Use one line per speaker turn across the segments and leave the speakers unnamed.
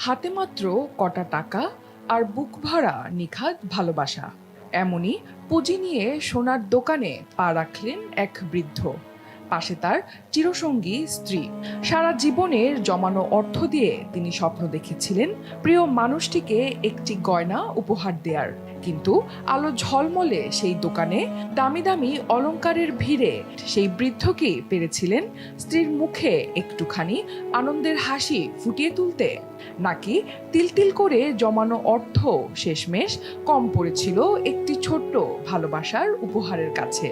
হাতে মাত্র কটা টাকা আর বুক ভরা নিখাদ ভালোবাসা। এমনই পুঁজি নিয়ে সোনার দোকানে পা রাখলেন এক বৃদ্ধ। পাশে তার চিরসঙ্গী স্ত্রী। সারা জীবনের জমানো অর্থ দিয়ে তিনি স্বপ্ন দেখেছিলেন প্রিয় মানুষটিকে একটি গয়না উপহার দেয়ার। কিন্তু আলো ঝলমলে সেই দোকানে দামি দামি অলংকারের ভিড়ে সেই বৃদ্ধকে পেরেছিলেন স্ত্রীর মুখে একটুখানি আনন্দের হাসি ফুটিয়ে তুলতে, নাকি তিল করে জমানো অর্থ শেষমেশ কম পড়েছিল একটি ছোট্ট ভালোবাসার উপহারের কাছে।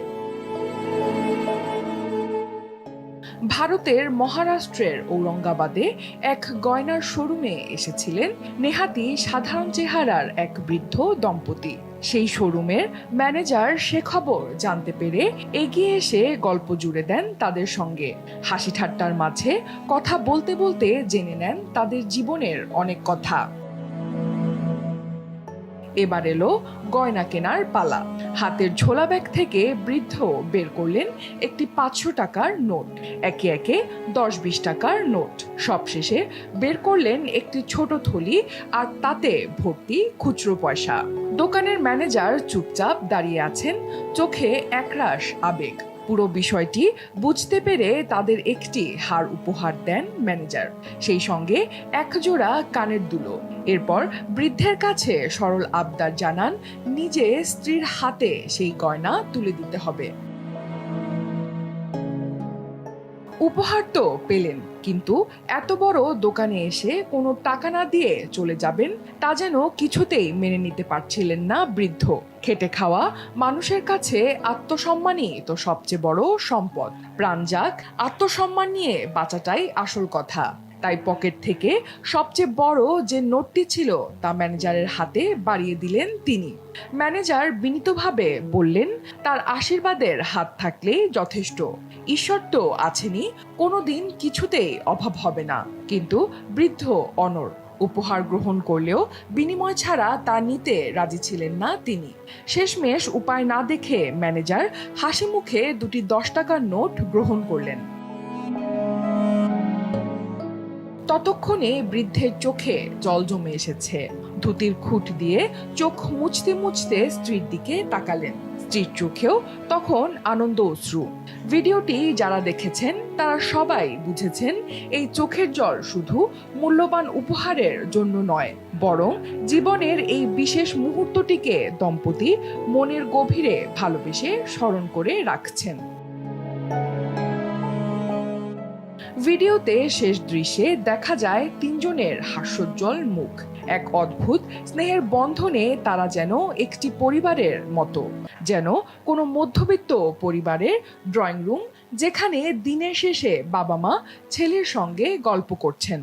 ভারতের মহারাষ্ট্রের ঔরঙ্গাবাদে এক গয়নার শোরুমে এসেছিলেন নেহাতি সাধারণ চেহারার এক বৃদ্ধ দম্পতি। সেই শোরুমের ম্যানেজার সে খবর জানতে পেরে এগিয়ে এসে গল্প জুড়ে দেন তাদের সঙ্গে। হাসি ঠাট্টার মাঝে কথা বলতে বলতে জেনে নেন তাদের জীবনের অনেক কথা। এবার এলো গয়না কেনার পালা। হাতের ঝোলা ব্যাগ থেকে বৃদ্ধ বের করলেন একটি 500 টাকার নোট, একে একে 10-20 টাকার নোট। সবশেষে বের করলেন একটি ছোট থলি, আর তাতে ভর্তি খুচরো পয়সা। দোকানের ম্যানেজার চুপচাপ দাঁড়িয়ে আছেন, চোখে একরাশ আবেগ। পুরো বিষয়টি বুঝতে পেরে তাদের একটি হার উপহার দেন ম্যানেজার, সেই সঙ্গে এক জোড়া কানের দুলো। এরপর বৃদ্ধের কাছে সরল আবদার জানান নিজে স্ত্রীর হাতে সেই গয়না তুলে দিতে হবে। উপহার তো পেলেন, কিন্তু এত বড় দোকানে এসে কোনো টাকা না দিয়ে চলে যাবেন তা যেন কিছুতেই মেনে নিতে পারছিলেন না বৃদ্ধ। খেটে খাওয়া মানুষের কাছে আত্মসম্মানই তো সবচেয়ে বড় সম্পদ। প্রাণ যাক, আত্মসম্মান নিয়ে বাঁচাটাই আসল কথা। তাই পকেট থেকে সবচেয়ে বড় যে নোটটি ছিল তা ম্যানেজারের হাতে বাড়িয়ে দিলেন তিনি। ম্যানেজার বিনীতভাবে বললেন, তার আশীর্বাদের হাত থাকলেই যথেষ্ট। ঈশ্বর তো আছেনই, কোনোদিন কিছুতেই অভাব হবে না। কিন্তু বৃদ্ধ অনড়। উপহার গ্রহণ করলেও বিনিময় ছাড়া তা নিতে রাজি ছিলেন না তিনি। শেষমেশ উপায় না দেখে ম্যানেজার হাসি মুখে দুটি 10 টাকার নোট গ্রহণ করলেন। ততক্ষণে বৃদ্ধের চোখে জল জমে এসেছে। ধুতির খুঁট দিয়ে চোখ মুছতে মুছতে স্ত্রীর দিকে তাকালেন। স্ত্রীর চোখেও তখন আনন্দ অশ্রু। ভিডিওটি যারা দেখেছেন তারা সবাই বুঝেছেন এই চোখের জল শুধু মূল্যবান উপহারের জন্য নয়, বরং জীবনের এই বিশেষ মুহূর্তটিকে দম্পতি মনের গভীরে ভালোবেসে স্মরণ করে রাখছেন। ভিডিওতে শেষ দৃশ্যে দেখা যায় তিনজনের হাস্যোজ্জ্বল মুখ। এক অদ্ভুত স্নেহের বন্ধনে তারা যেন একটি পরিবারের মতো, যেন কোনো মধ্যবিত্ত পরিবারের ড্রয়িং রুম, যেখানে দিনের শেষে বাবা মা ছেলের সঙ্গে গল্প করছেন।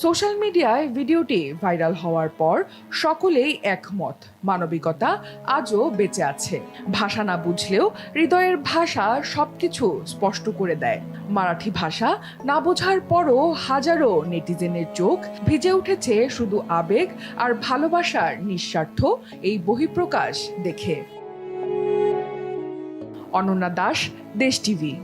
সোশ্যাল মিডিয়ায় ভিডিওটি ভাইরাল হওয়ার পর সকলেই একমত, মানবিকতা আজও বেঁচে আছে। ভাষা না বুঝলেও হৃদয়ের ভাষা সবকিছু স্পষ্ট করে দেয়। মারাঠি ভাষা না বোঝার পরও হাজারো নেটিজেনের চোখ ভিজে উঠেছে শুধু আবেগ আর ভালোবাসার নিঃস্বার্থ এই বহিঃপ্রকাশ দেখে। অনন্যা দাস, দেশ টিভি।